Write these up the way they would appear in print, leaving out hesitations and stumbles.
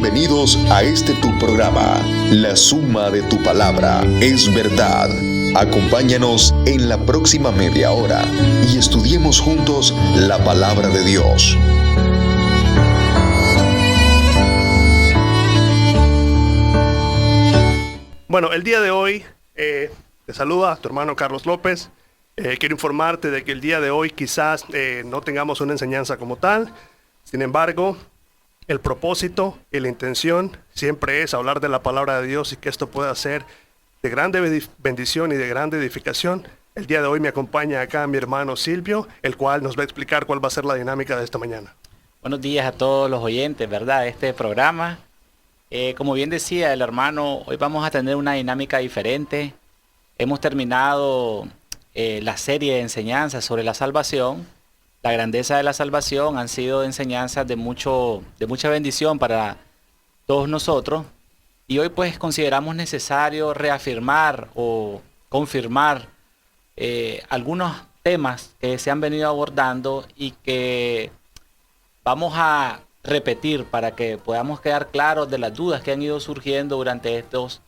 Bienvenidos a este tu programa, La Suma de tu Palabra es Verdad. Acompáñanos en la próxima media hora y estudiemos juntos la Palabra de Dios. Bueno, el día de hoy te saluda tu hermano Carlos López. Quiero informarte de que el día de hoy quizás no tengamos una enseñanza como tal. Sin embargo, el propósito y la intención siempre es hablar de la palabra de Dios y que esto pueda ser de grande bendición y de grande edificación. El día de hoy me acompaña acá mi hermano Silvio, el cual nos va a explicar cuál va a ser la dinámica de esta mañana. Buenos días a todos los oyentes, ¿verdad? De este programa. Como bien decía el hermano, hoy vamos a tener una dinámica diferente. Hemos terminado la serie de enseñanzas sobre la salvación. La grandeza de la salvación han sido enseñanzas de mucha bendición para todos nosotros. Y hoy pues consideramos necesario reafirmar o confirmar algunos temas que se han venido abordando y que vamos a repetir para que podamos quedar claros de las dudas que han ido surgiendo durante estos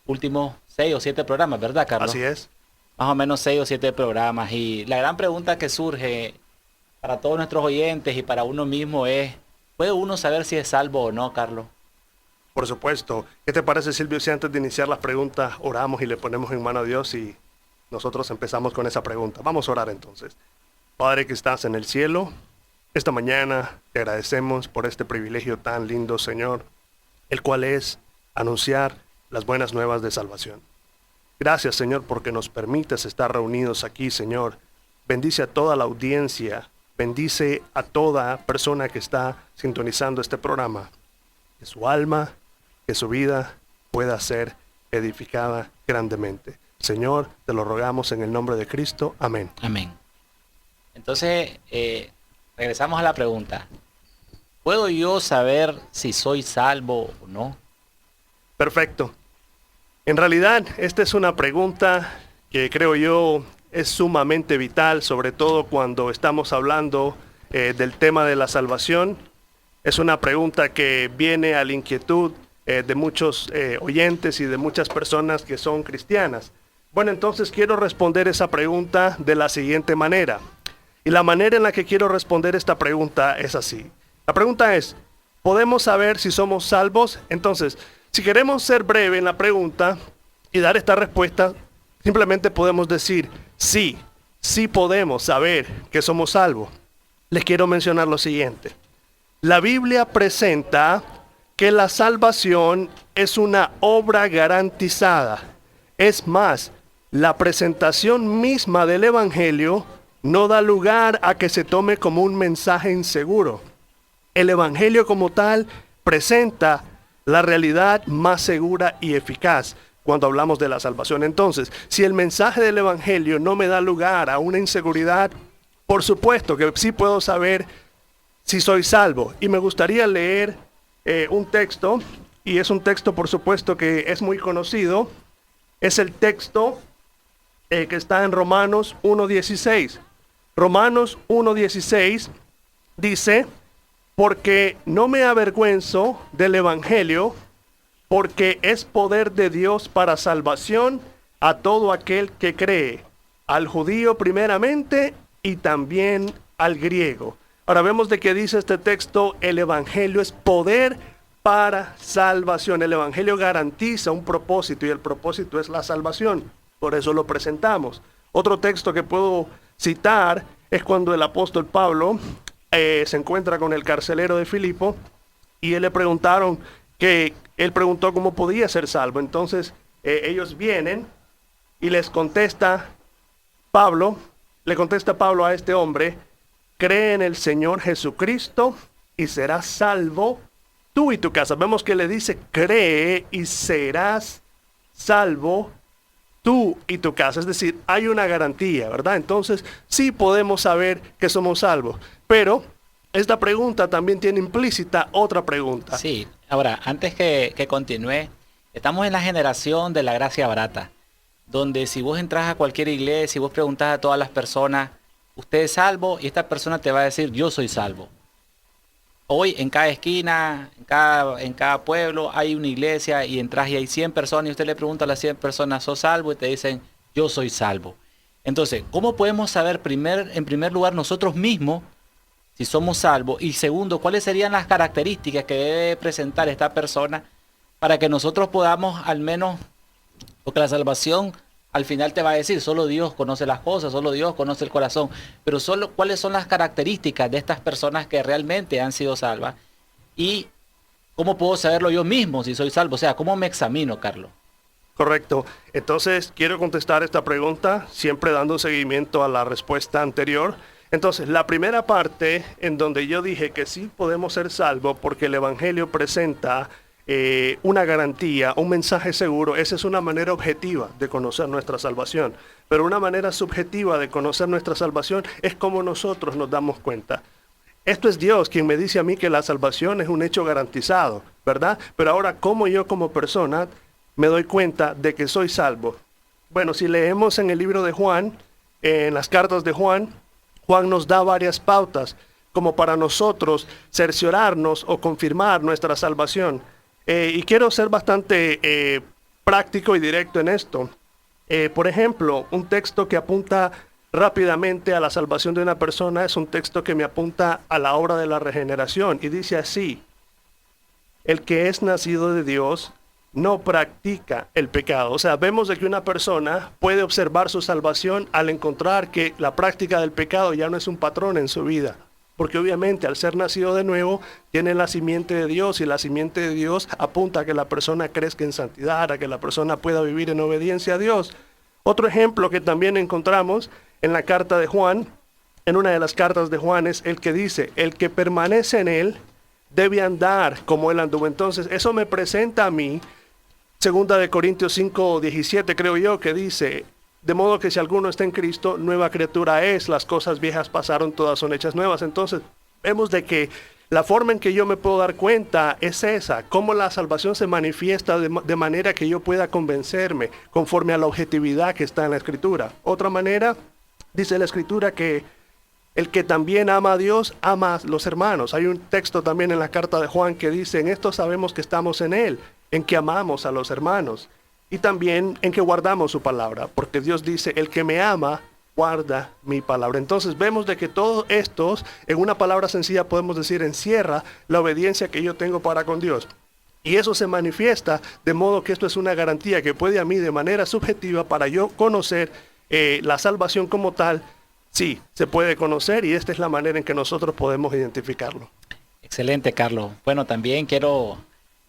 últimos 6 o 7 programas, ¿verdad, Carlos? Así es. Más o menos 6 o 7 programas. Y la gran pregunta que surge para todos nuestros oyentes y para uno mismo es, ¿puede uno saber si es salvo o no, Carlos? Por supuesto. ¿Qué te parece, Silvio, si antes de iniciar las preguntas oramos y le ponemos en mano a Dios y nosotros empezamos con esa pregunta? Vamos a orar entonces. Padre que estás en el cielo, esta mañana te agradecemos por este privilegio tan lindo, Señor, el cual es anunciar las buenas nuevas de salvación. Gracias, Señor, porque nos permites estar reunidos aquí, Señor. Bendice a toda la audiencia, bendice a toda persona que está sintonizando este programa. Que su alma, que su vida pueda ser edificada grandemente. Señor, te lo rogamos en el nombre de Cristo. Amén. Amén. Entonces, regresamos a la pregunta. ¿Puedo yo saber si soy salvo o no? Perfecto. En realidad, esta es una pregunta que creo yo es sumamente vital, sobre todo cuando estamos hablando del tema de la salvación. Es una pregunta que viene a la inquietud de muchos oyentes y de muchas personas que son cristianas. Bueno, entonces quiero responder esa pregunta de la siguiente manera. Y la manera en la que quiero responder esta pregunta es así. La pregunta es, ¿podemos saber si somos salvos? Entonces, si queremos ser breve en la pregunta y dar esta respuesta, simplemente podemos decir, sí podemos saber que somos salvos. Les quiero mencionar lo siguiente. La Biblia presenta que la salvación es una obra garantizada. Es más, la presentación misma del Evangelio no da lugar a que se tome como un mensaje inseguro. El Evangelio como tal presenta la realidad más segura y eficaz cuando hablamos de la salvación. Entonces, si el mensaje del Evangelio no me da lugar a una inseguridad, por supuesto que sí puedo saber si soy salvo. Y me gustaría leer un texto, y es un texto por supuesto que es muy conocido. Es el texto que está en Romanos 1:16. Romanos 1:16 dice, porque no me avergüenzo del Evangelio, porque es poder de Dios para salvación a todo aquel que cree, al judío primeramente y también al griego. Ahora vemos de qué dice este texto, el Evangelio es poder para salvación. El Evangelio garantiza un propósito y el propósito es la salvación. Por eso lo presentamos. Otro texto que puedo citar es cuando el apóstol Pablo se encuentra con el carcelero de Filipo y él preguntó cómo podía ser salvo. Entonces ellos vienen y le contesta Pablo a este hombre, cree en el Señor Jesucristo y serás salvo tú y tu casa. Vemos que le dice, cree y serás salvo tú y tu casa. Es decir, hay una garantía, ¿verdad? Entonces, sí podemos saber que somos salvos. Pero esta pregunta también tiene implícita otra pregunta. Sí, ahora, antes que continúe, estamos en la generación de la gracia barata, donde si vos entras a cualquier iglesia y vos preguntás a todas las personas, ¿usted es salvo? Y esta persona te va a decir, yo soy salvo. hoy en cada esquina, en cada pueblo hay una iglesia y entras y hay 100 personas y usted le pregunta a las 100 personas, ¿sos salvo? Y te dicen, yo soy salvo. Entonces, ¿cómo podemos saber en primer lugar nosotros mismos si somos salvos? Y segundo, ¿cuáles serían las características que debe presentar esta persona para que nosotros podamos al menos, porque la salvación al final te va a decir, solo Dios conoce las cosas, solo Dios conoce el corazón, pero solo cuáles son las características de estas personas que realmente han sido salvas y cómo puedo saberlo yo mismo si soy salvo? O sea, ¿cómo me examino, Carlos? Correcto. Entonces, quiero contestar esta pregunta, siempre dando seguimiento a la respuesta anterior. Entonces, la primera parte en donde yo dije que sí podemos ser salvos porque el Evangelio presenta una garantía, un mensaje seguro, esa es una manera objetiva de conocer nuestra salvación. Pero una manera subjetiva de conocer nuestra salvación es como nosotros nos damos cuenta. Esto es Dios quien me dice a mí que la salvación es un hecho garantizado, ¿verdad? Pero ahora, ¿cómo yo como persona me doy cuenta de que soy salvo? Bueno, si leemos en el libro de Juan, en las cartas de Juan, Juan nos da varias pautas como para nosotros cerciorarnos o confirmar nuestra salvación. Y quiero ser bastante práctico y directo en esto. Por ejemplo, un texto que apunta rápidamente a la salvación de una persona es un texto que me apunta a la obra de la regeneración. Y dice así: el que es nacido de Dios no practica el pecado. O sea, vemos de que una persona puede observar su salvación al encontrar que la práctica del pecado ya no es un patrón en su vida. Porque obviamente al ser nacido de nuevo, tiene la simiente de Dios y la simiente de Dios apunta a que la persona crezca en santidad, a que la persona pueda vivir en obediencia a Dios. Otro ejemplo que también encontramos en la carta de Juan, en una de las cartas de Juan, es el que dice, el que permanece en él debe andar como él anduvo. Entonces, eso me presenta a mí, 2 Corintios 5:17 creo yo, que dice, de modo que si alguno está en Cristo, nueva criatura es, las cosas viejas pasaron, todas son hechas nuevas. Entonces, vemos de que la forma en que yo me puedo dar cuenta es esa, cómo la salvación se manifiesta de manera que yo pueda convencerme conforme a la objetividad que está en la Escritura. Otra manera, dice la Escritura que el que también ama a Dios, ama a los hermanos. Hay un texto también en la carta de Juan que dice, en esto sabemos que estamos en Él, en que amamos a los hermanos. Y también en que guardamos su palabra, porque Dios dice, el que me ama, guarda mi palabra. Entonces vemos de que todos estos, en una palabra sencilla podemos decir, encierra la obediencia que yo tengo para con Dios. Y eso se manifiesta de modo que esto es una garantía que puede a mí de manera subjetiva para yo conocer la salvación como tal. Sí, se puede conocer y esta es la manera en que nosotros podemos identificarlo. Excelente, Carlos. Bueno, también quiero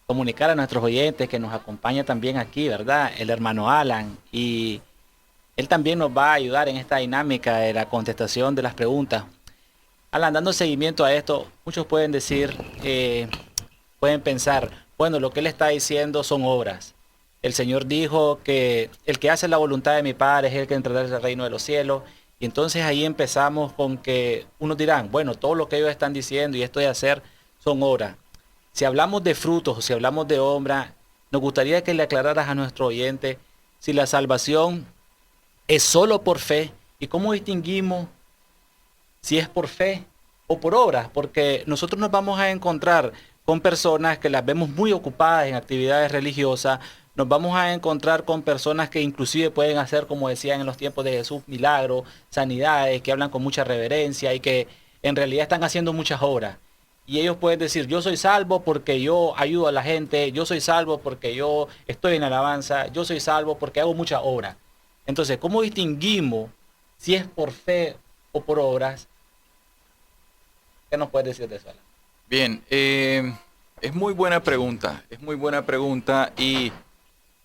comunicar a nuestros oyentes que nos acompaña también aquí, ¿verdad? El hermano Alan, y él también nos va a ayudar en esta dinámica de la contestación de las preguntas. Alan, dando seguimiento a esto, muchos pueden decir, pueden pensar, bueno, lo que él está diciendo son obras. El Señor dijo que el que hace la voluntad de mi Padre es el que entrará en el reino de los cielos. Y entonces ahí empezamos con que unos dirán, bueno, todo lo que ellos están diciendo y esto de hacer son obras. Si hablamos de frutos o si hablamos de obra, nos gustaría que le aclararas a nuestro oyente si la salvación es solo por fe y cómo distinguimos si es por fe o por obras, porque nosotros nos vamos a encontrar con personas que las vemos muy ocupadas en actividades religiosas, nos vamos a encontrar con personas que inclusive pueden hacer, como decían en los tiempos de Jesús, milagros, sanidades, que hablan con mucha reverencia y que en realidad están haciendo muchas obras. Y ellos pueden decir, yo soy salvo porque yo ayudo a la gente, yo soy salvo porque yo estoy en alabanza, yo soy salvo porque hago mucha obra. Entonces, ¿cómo distinguimos si es por fe o por obras? ¿Qué nos puedes decir de eso, Alan? Bien, es muy buena pregunta y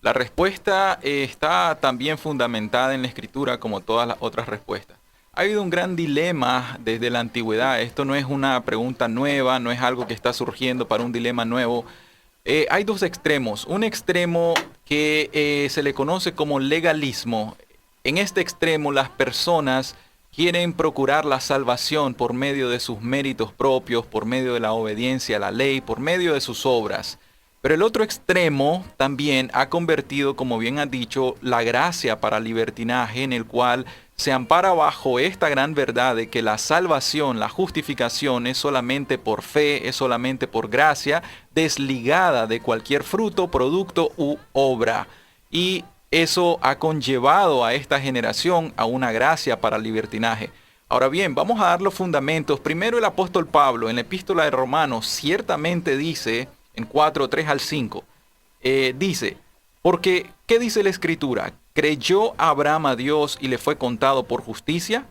la respuesta está también fundamentada en la Escritura como todas las otras respuestas. Ha habido un gran dilema desde la antigüedad. Esto no es una pregunta nueva, no es algo que está surgiendo para un dilema nuevo. Hay dos extremos. Un extremo que se le conoce como legalismo. En este extremo las personas quieren procurar la salvación por medio de sus méritos propios, por medio de la obediencia a la ley, por medio de sus obras. Pero el otro extremo también ha convertido, como bien has dicho, la gracia para libertinaje, en el cual se ampara bajo esta gran verdad de que la salvación, la justificación es solamente por fe, es solamente por gracia, desligada de cualquier fruto, producto u obra. Y eso ha conllevado a esta generación a una gracia para el libertinaje. Ahora bien, vamos a dar los fundamentos. Primero, el apóstol Pablo en la epístola de Romanos ciertamente dice, en 4, 3 al 5, dice, porque, ¿qué dice la Escritura? ¿Creyó Abraham a Dios y le fue contado por justicia?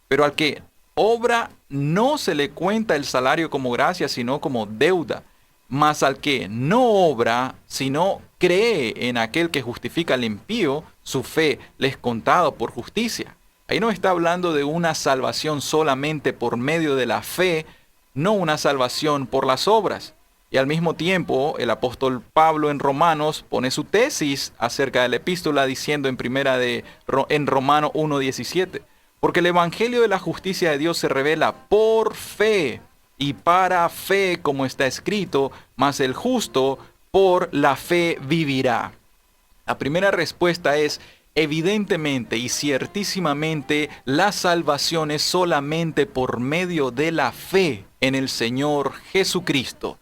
Pero al que obra no se le cuenta el salario como gracia, sino como deuda. Mas al que no obra, sino cree en aquel que justifica al impío, su fe le es contado por justicia. Ahí no está hablando de una salvación solamente por medio de la fe, no una salvación por las obras. Y al mismo tiempo, el apóstol Pablo en Romanos pone su tesis acerca de la epístola diciendo en Romanos 1:17, porque el evangelio de la justicia de Dios se revela por fe y para fe, como está escrito, mas el justo por la fe vivirá. La primera respuesta es, evidentemente y ciertísimamente, la salvación es solamente por medio de la fe en el Señor Jesucristo.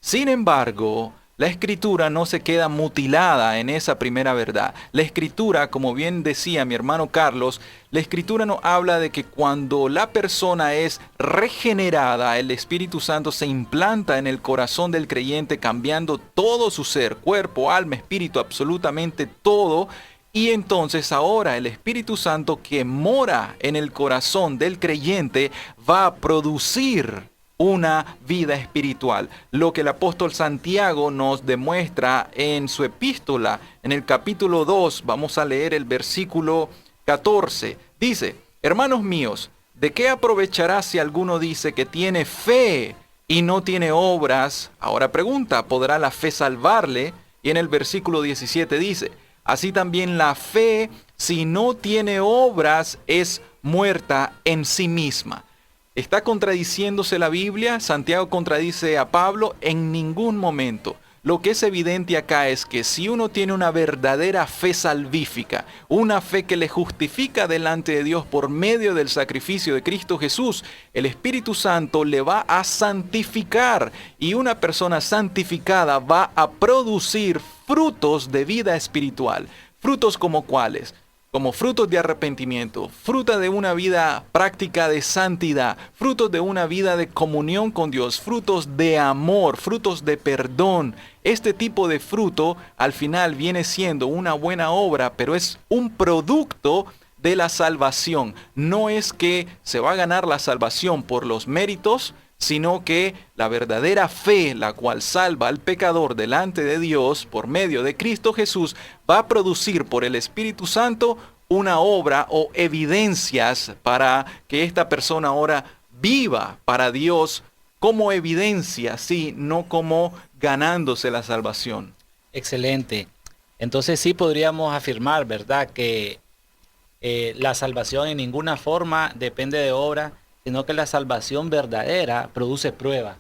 Sin embargo, la Escritura no se queda mutilada en esa primera verdad. La Escritura, como bien decía mi hermano Carlos, la Escritura nos habla de que cuando la persona es regenerada, el Espíritu Santo se implanta en el corazón del creyente, cambiando todo su ser, cuerpo, alma, espíritu, absolutamente todo. Y entonces ahora el Espíritu Santo que mora en el corazón del creyente va a producir una vida espiritual. Lo que el apóstol Santiago nos demuestra en su epístola, en el capítulo 2, vamos a leer el versículo 14. Dice, hermanos míos, ¿de qué aprovechará si alguno dice que tiene fe y no tiene obras? Ahora pregunta, ¿podrá la fe salvarle? Y en el versículo 17 dice, así también la fe, si no tiene obras, es muerta en sí misma. ¿Está contradiciéndose la Biblia? ¿Santiago contradice a Pablo? En ningún momento. Lo que es evidente acá es que si uno tiene una verdadera fe salvífica, una fe que le justifica delante de Dios por medio del sacrificio de Cristo Jesús, el Espíritu Santo le va a santificar y una persona santificada va a producir frutos de vida espiritual. ¿Frutos como cuáles? Como frutos de arrepentimiento, fruta de una vida práctica de santidad, frutos de una vida de comunión con Dios, frutos de amor, frutos de perdón. Este tipo de fruto al final viene siendo una buena obra, pero es un producto de la salvación. No es que se va a ganar la salvación por los méritos, sino que la verdadera fe, la cual salva al pecador delante de Dios por medio de Cristo Jesús, va a producir por el Espíritu Santo una obra o evidencias para que esta persona ahora viva para Dios como evidencia, sí, no como ganándose la salvación. Excelente. Entonces sí podríamos afirmar, ¿verdad?, que la salvación en ninguna forma depende de obra, sino que la salvación verdadera produce pruebas.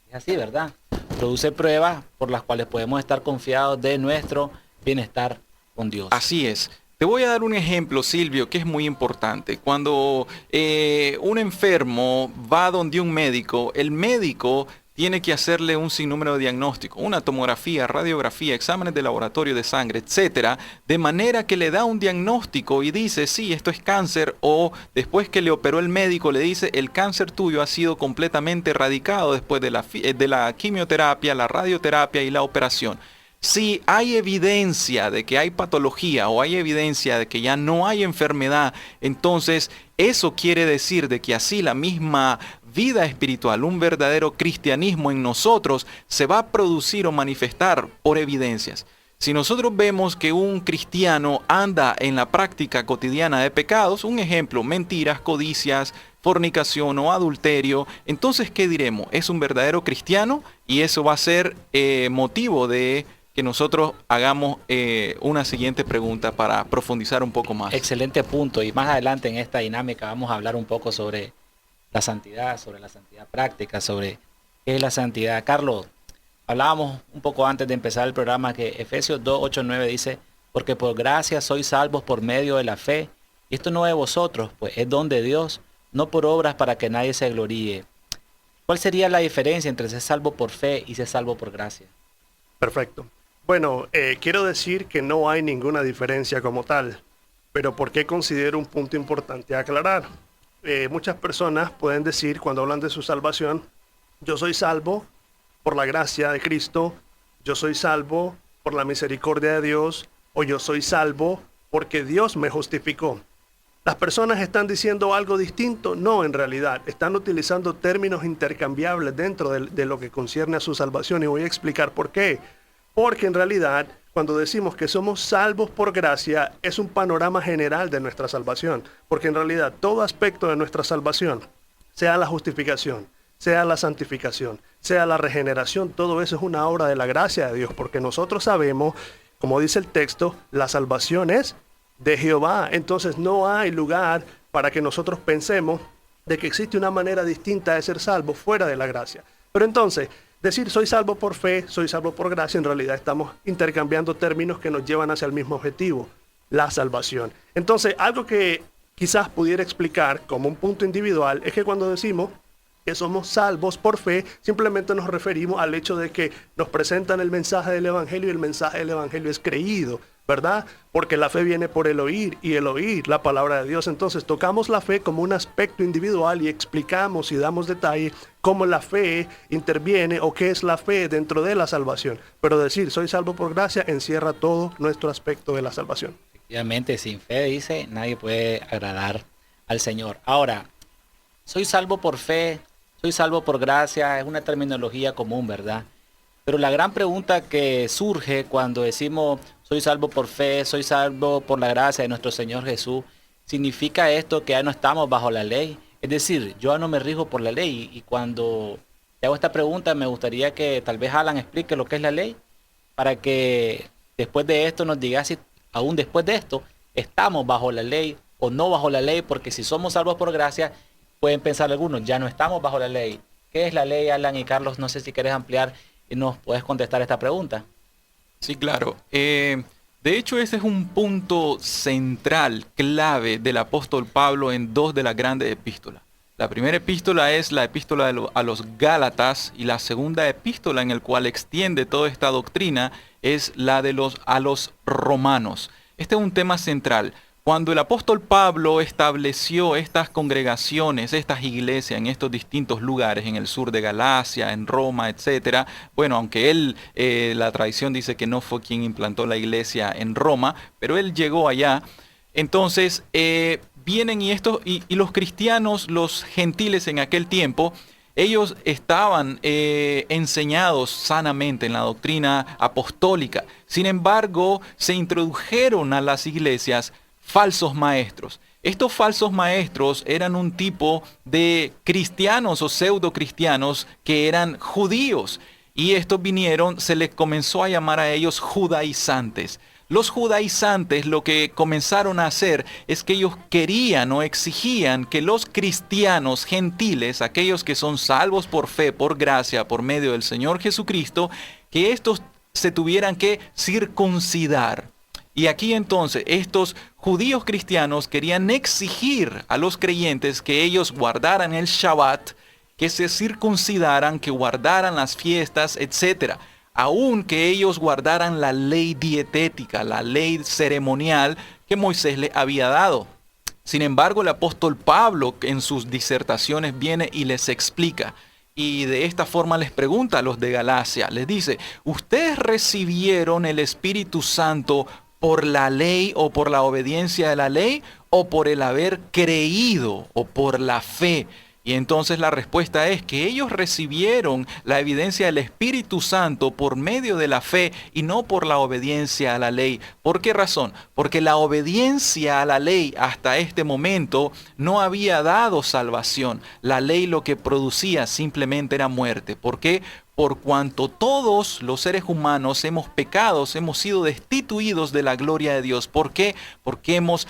Es así, ¿verdad? Produce pruebas por las cuales podemos estar confiados de nuestro bienestar con Dios. Así es. Te voy a dar un ejemplo, Silvio, que es muy importante. Cuando un enfermo va donde un médico, el médico tiene que hacerle un sinnúmero de diagnósticos, una tomografía, radiografía, exámenes de laboratorio de sangre, etcétera, de manera que le da un diagnóstico y dice, sí, esto es cáncer, o después que le operó el médico le dice, el cáncer tuyo ha sido completamente erradicado después de la quimioterapia, la radioterapia y la operación. Si hay evidencia de que hay patología o hay evidencia de que ya no hay enfermedad, entonces eso quiere decir de que así la misma vida espiritual, un verdadero cristianismo en nosotros se va a producir o manifestar por evidencias. Si nosotros vemos que un cristiano anda en la práctica cotidiana de pecados, un ejemplo, mentiras, codicias, fornicación o adulterio, entonces ¿qué diremos? ¿Es un verdadero cristiano? Y eso va a ser motivo de que nosotros hagamos una siguiente pregunta para profundizar un poco más. Excelente punto. Y más adelante en esta dinámica vamos a hablar un poco sobre la santidad práctica, sobre qué es la santidad. Carlos, hablábamos un poco antes de empezar el programa que Efesios 2:8-9 dice, porque por gracia sois salvos por medio de la fe, Y esto no es de vosotros, pues es don de Dios, no por obras para que nadie se gloríe. ¿Cuál sería la diferencia entre ser salvo por fe y ser salvo por gracia? Perfecto. Bueno, quiero decir que no hay ninguna diferencia como tal, pero ¿por qué considero un punto importante a aclarar? Muchas personas pueden decir cuando hablan de su salvación, yo soy salvo por la gracia de Cristo, yo soy salvo por la misericordia de Dios, o yo soy salvo porque Dios me justificó. ¿Las personas están diciendo algo distinto? No, en realidad, están utilizando términos intercambiables dentro de lo que concierne a su salvación, y voy a explicar por qué. Porque en realidad, cuando decimos que somos salvos por gracia, es un panorama general de nuestra salvación. Porque en realidad, todo aspecto de nuestra salvación, sea la justificación, sea la santificación, sea la regeneración, todo eso es una obra de la gracia de Dios. Porque nosotros sabemos, como dice el texto, la salvación es de Jehová. Entonces no hay lugar para que nosotros pensemos de que existe una manera distinta de ser salvo fuera de la gracia. Pero entonces, decir soy salvo por fe, soy salvo por gracia, en realidad estamos intercambiando términos que nos llevan hacia el mismo objetivo, la salvación. Entonces, algo que quizás pudiera explicar como un punto individual es que cuando decimos que somos salvos por fe, simplemente nos referimos al hecho de que nos presentan el mensaje del Evangelio, y el mensaje del Evangelio es creído, ¿verdad? Porque la fe viene por el oír, y el oír la palabra de Dios. Entonces tocamos la fe como un aspecto individual y explicamos y damos detalles cómo la fe interviene o qué es la fe dentro de la salvación. Pero decir soy salvo por gracia encierra todo nuestro aspecto de la salvación. Efectivamente, sin fe, dice, nadie puede agradar al Señor. Ahora, soy salvo por fe, soy salvo por gracia, es una terminología común, ¿verdad? Pero la gran pregunta que surge cuando decimos soy salvo por fe, soy salvo por la gracia de nuestro Señor Jesús, ¿significa esto que ya no estamos bajo la ley? Es decir, yo ya no me rijo por la ley. Y cuando te hago esta pregunta, me gustaría que tal vez Alan explique lo que es la ley, para que después de esto nos diga si aún después de esto estamos bajo la ley o no bajo la ley, porque si somos salvos por gracia, pueden pensar algunos, ya no estamos bajo la ley. ¿Qué es la ley, Alan? Y Carlos, no sé si querés ampliar y nos puedes contestar esta pregunta. Sí, claro. De hecho, ese es un punto central, clave del apóstol Pablo en dos de las grandes epístolas. La primera epístola es la epístola a los Gálatas, y la segunda epístola en el cual extiende toda esta doctrina es la de a los romanos. Este es un tema central. Cuando el apóstol Pablo estableció estas congregaciones, estas iglesias en estos distintos lugares, en el sur de Galacia, en Roma, etcétera, bueno, aunque él, la tradición dice que no fue quien implantó la iglesia en Roma, pero él llegó allá. Entonces, vienen y los cristianos, los gentiles en aquel tiempo, ellos estaban enseñados sanamente en la doctrina apostólica. Sin embargo, se introdujeron a las iglesias falsos maestros. Estos falsos maestros eran un tipo de cristianos o pseudo cristianos que eran judíos, y estos vinieron, se les comenzó a llamar a ellos judaizantes. Los judaizantes lo que comenzaron a hacer es que ellos querían o exigían que los cristianos gentiles, aquellos que son salvos por fe, por gracia, por medio del Señor Jesucristo, que estos se tuvieran que circuncidar. Y aquí entonces estos judíos cristianos querían exigir a los creyentes que ellos guardaran el Shabbat, que se circuncidaran, que guardaran las fiestas, etc. Aun que ellos guardaran la ley dietética, la ley ceremonial que Moisés les había dado. Sin embargo, el apóstol Pablo en sus disertaciones viene y les explica. Y de esta forma les pregunta a los de Galacia, les dice, ¿ustedes recibieron el Espíritu Santo por la ley o por la obediencia de la ley, o por el haber creído o por la fe? Y entonces la respuesta es que ellos recibieron la evidencia del Espíritu Santo por medio de la fe y no por la obediencia a la ley. ¿Por qué razón? Porque la obediencia a la ley hasta este momento no había dado salvación. La ley lo que producía simplemente era muerte. ¿Por qué? Por cuanto todos los seres humanos hemos pecado, hemos sido destituidos de la gloria de Dios. ¿Por qué? Porque hemos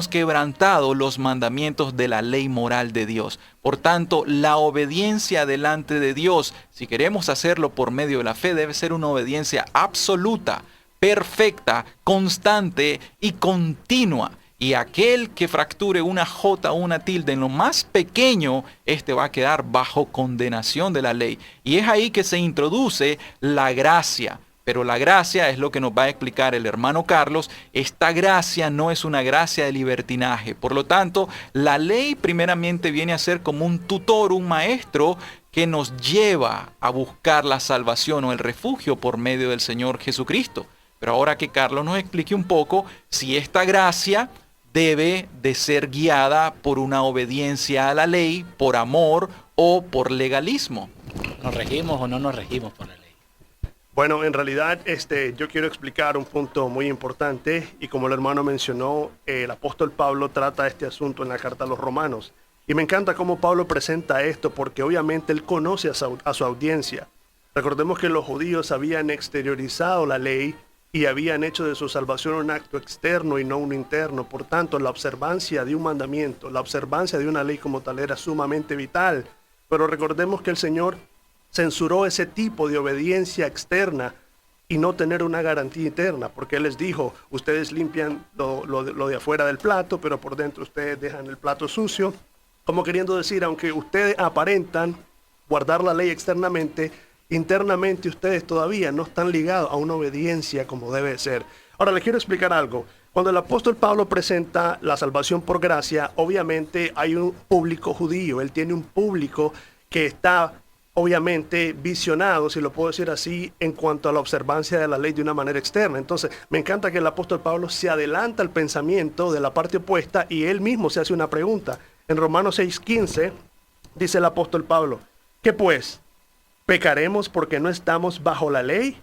quebrantado los mandamientos de la ley moral de Dios. Por tanto, la obediencia delante de Dios, si queremos hacerlo por medio de la fe, debe ser una obediencia absoluta, perfecta, constante y continua. Y aquel que fracture una J o una tilde en lo más pequeño, este va a quedar bajo condenación de la ley. Y es ahí que se introduce la gracia. Pero la gracia es lo que nos va a explicar el hermano Carlos. Esta gracia no es una gracia de libertinaje. Por lo tanto, la ley primeramente viene a ser como un tutor, un maestro que nos lleva a buscar la salvación o el refugio por medio del Señor Jesucristo. Pero ahora que Carlos nos explique un poco si esta gracia debe de ser guiada por una obediencia a la ley, por amor o por legalismo. ¿Nos regimos o no nos regimos por la ley? Bueno, en realidad yo quiero explicar un punto muy importante y como el hermano mencionó, el apóstol Pablo trata este asunto en la carta a los romanos. Y me encanta cómo Pablo presenta esto porque obviamente él conoce a su audiencia. Recordemos que los judíos habían exteriorizado la ley y habían hecho de su salvación un acto externo y no un interno. Por tanto, la observancia de un mandamiento, la observancia de una ley como tal era sumamente vital. Pero recordemos que el Señor censuró ese tipo de obediencia externa y no tener una garantía interna, porque Él les dijo, ustedes limpian lo de afuera del plato, pero por dentro ustedes dejan el plato sucio, como queriendo decir, aunque ustedes aparentan guardar la ley externamente, internamente ustedes todavía no están ligados a una obediencia como debe ser. Ahora les quiero explicar algo. Cuando el apóstol Pablo presenta la salvación por gracia, obviamente hay un público judío, él tiene un público que está obviamente visionado, si lo puedo decir así, en cuanto a la observancia de la ley de una manera externa. Entonces, me encanta que el apóstol Pablo se adelanta al pensamiento de la parte opuesta y él mismo se hace una pregunta. En Romanos 6:15 dice el apóstol Pablo, ¿qué pues? ¿Pecaremos porque no estamos bajo la ley,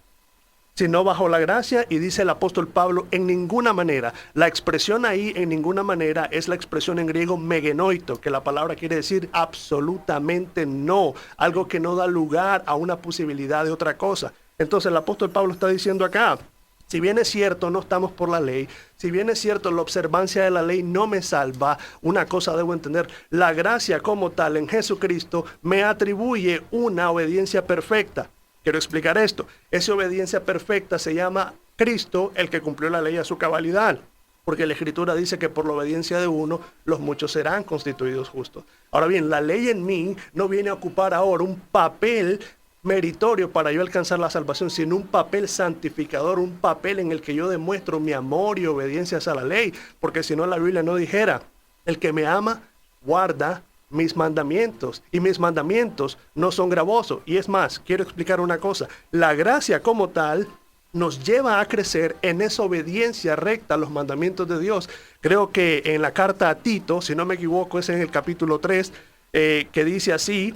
sino bajo la gracia? Y dice el apóstol Pablo, en ninguna manera. La expresión ahí, en ninguna manera, es la expresión en griego megenoito, que la palabra quiere decir absolutamente no, algo que no da lugar a una posibilidad de otra cosa. Entonces el apóstol Pablo está diciendo acá, si bien es cierto, no estamos por la ley, si bien es cierto, la observancia de la ley no me salva, una cosa debo entender, la gracia como tal en Jesucristo me atribuye una obediencia perfecta. Quiero explicar esto. Esa obediencia perfecta se llama Cristo, el que cumplió la ley a su cabalidad. Porque la Escritura dice que por la obediencia de uno, los muchos serán constituidos justos. Ahora bien, la ley en mí no viene a ocupar ahora un papel meritorio para yo alcanzar la salvación, sino un papel santificador, un papel en el que yo demuestro mi amor y obediencia a la ley. Porque si no, la Biblia no dijera, el que me ama, guarda mis mandamientos, y mis mandamientos no son gravosos. Y es más, quiero explicar una cosa, la gracia como tal nos lleva a crecer en esa obediencia recta a los mandamientos de Dios. Creo que en la carta a Tito, si no me equivoco, es en el capítulo 3, que dice así,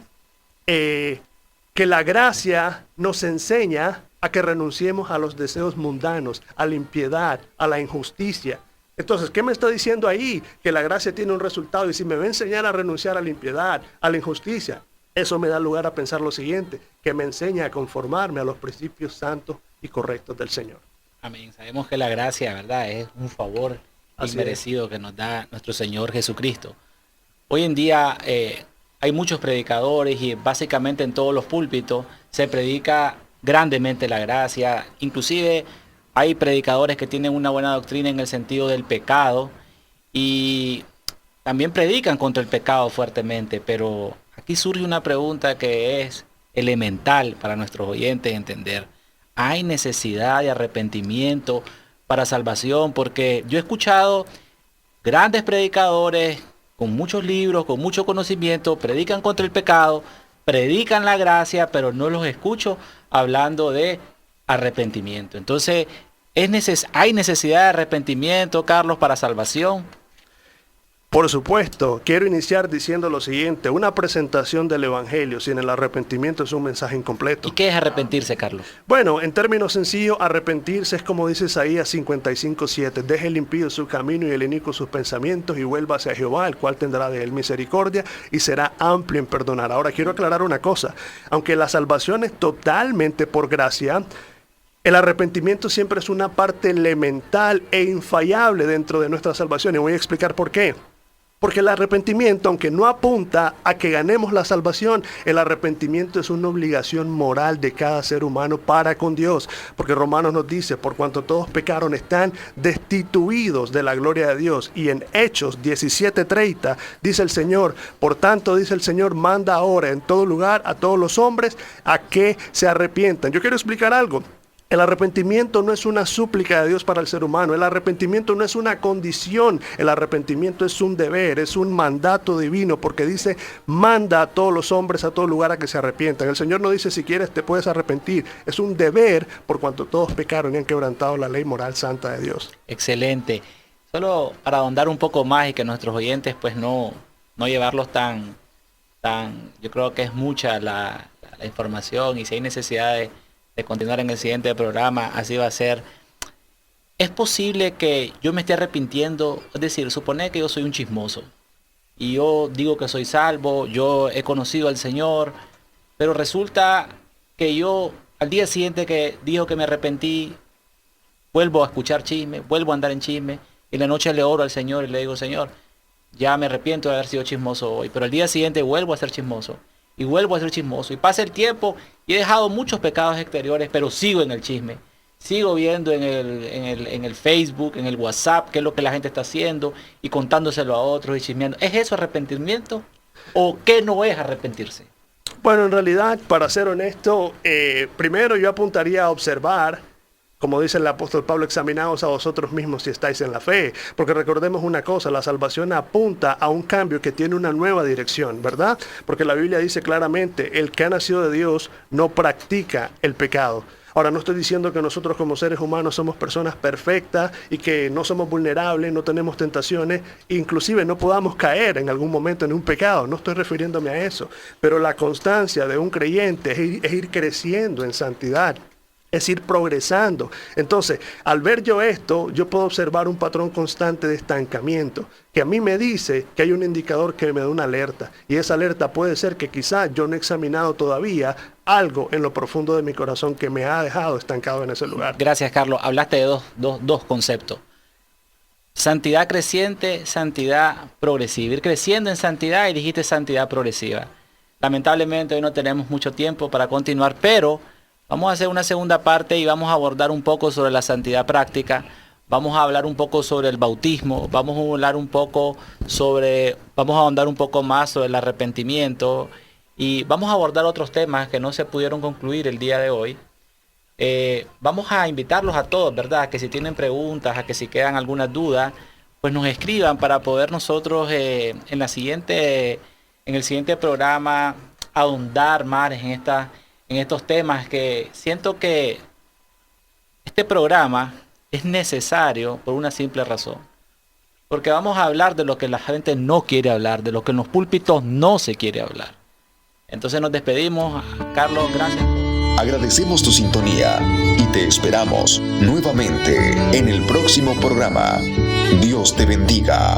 que la gracia nos enseña a que renunciemos a los deseos mundanos, a la impiedad, a la injusticia. Entonces, ¿qué me está diciendo ahí? Que la gracia tiene un resultado y si me va a enseñar a renunciar a la impiedad, a la injusticia, eso me da lugar a pensar lo siguiente, que me enseña a conformarme a los principios santos y correctos del Señor. Amén. Sabemos que la gracia, ¿verdad?, es un favor inmerecido que nos da nuestro Señor Jesucristo. Hoy en día hay muchos predicadores y básicamente en todos los púlpitos se predica grandemente la gracia, inclusive hay predicadores que tienen una buena doctrina en el sentido del pecado y también predican contra el pecado fuertemente, pero aquí surge una pregunta que es elemental para nuestros oyentes entender. ¿Hay necesidad de arrepentimiento para salvación? Porque yo he escuchado grandes predicadores con muchos libros, con mucho conocimiento, predican contra el pecado, predican la gracia, pero no los escucho hablando de arrepentimiento. Entonces, ¿hay necesidad de arrepentimiento, Carlos, para salvación? Por supuesto, quiero iniciar diciendo lo siguiente, una presentación del Evangelio sin el arrepentimiento es un mensaje incompleto. ¿Y qué es arrepentirse, Carlos? Bueno, en términos sencillos, arrepentirse es como dice Isaías 55:7, deje el impío su camino y el inicuo sus pensamientos y vuélvase a Jehová, el cual tendrá de él misericordia y será amplio en perdonar. Ahora quiero aclarar una cosa, aunque la salvación es totalmente por gracia, el arrepentimiento siempre es una parte elemental e infallable dentro de nuestra salvación y voy a explicar por qué. Porque el arrepentimiento, aunque no apunta a que ganemos la salvación, el arrepentimiento es una obligación moral de cada ser humano para con Dios. Porque Romanos nos dice, por cuanto todos pecaron, están destituidos de la gloria de Dios. Y en Hechos 17:30 dice el Señor, por tanto dice el Señor, manda ahora en todo lugar a todos los hombres a que se arrepientan. Yo quiero explicar algo. El arrepentimiento no es una súplica de Dios para el ser humano. El arrepentimiento no es una condición. El arrepentimiento es un deber, es un mandato divino, porque dice, manda a todos los hombres a todo lugar a que se arrepientan. El Señor no dice, si quieres te puedes arrepentir. Es un deber por cuanto todos pecaron y han quebrantado la ley moral santa de Dios. Excelente. Solo para ahondar un poco más y que nuestros oyentes pues no llevarlos tan, yo creo que es mucha la información, y si hay necesidad de continuar en el siguiente programa, así va a ser. Es posible que yo me esté arrepintiendo, es decir, supone que yo soy un chismoso y yo digo que soy salvo, yo he conocido al Señor, pero resulta que yo al día siguiente que digo que me arrepentí, vuelvo a escuchar chisme, vuelvo a andar en chisme, y en la noche le oro al Señor y le digo, Señor, ya me arrepiento de haber sido chismoso hoy, pero al día siguiente vuelvo a ser chismoso. Y vuelvo a ser chismoso. Y pasa el tiempo y he dejado muchos pecados exteriores, pero sigo en el chisme. Sigo viendo en el Facebook, en el WhatsApp, qué es lo que la gente está haciendo y contándoselo a otros y chismeando. ¿Es eso arrepentimiento? ¿O qué no es arrepentirse? Bueno, en realidad, para ser honesto, primero yo apuntaría a observar, como dice el apóstol Pablo, examinaos a vosotros mismos si estáis en la fe. Porque recordemos una cosa, la salvación apunta a un cambio que tiene una nueva dirección, ¿verdad? Porque la Biblia dice claramente, el que ha nacido de Dios no practica el pecado. Ahora, no estoy diciendo que nosotros como seres humanos somos personas perfectas y que no somos vulnerables, no tenemos tentaciones, inclusive no podamos caer en algún momento en un pecado. No estoy refiriéndome a eso. Pero la constancia de un creyente es ir creciendo en santidad. Es ir progresando. Entonces, al ver yo esto, yo puedo observar un patrón constante de estancamiento, que a mí me dice que hay un indicador que me da una alerta. Y esa alerta puede ser que quizás yo no he examinado todavía algo en lo profundo de mi corazón que me ha dejado estancado en ese lugar. Gracias, Carlos. Hablaste de dos conceptos. Santidad creciente, santidad progresiva. Ir creciendo en santidad, y dijiste santidad progresiva. Lamentablemente hoy no tenemos mucho tiempo para continuar, pero vamos a hacer una segunda parte y vamos a abordar un poco sobre la santidad práctica. Vamos a hablar un poco sobre el bautismo. Vamos a ahondar un poco más sobre el arrepentimiento. Y vamos a abordar otros temas que no se pudieron concluir el día de hoy. Vamos a invitarlos a todos, ¿verdad? Que si tienen preguntas, a que si quedan algunas dudas, pues nos escriban para poder nosotros en el siguiente programa ahondar más en estos temas, que siento que este programa es necesario por una simple razón. Porque vamos a hablar de lo que la gente no quiere hablar, de lo que en los púlpitos no se quiere hablar. Entonces nos despedimos. Carlos, gracias. Agradecemos tu sintonía y te esperamos nuevamente en el próximo programa. Dios te bendiga.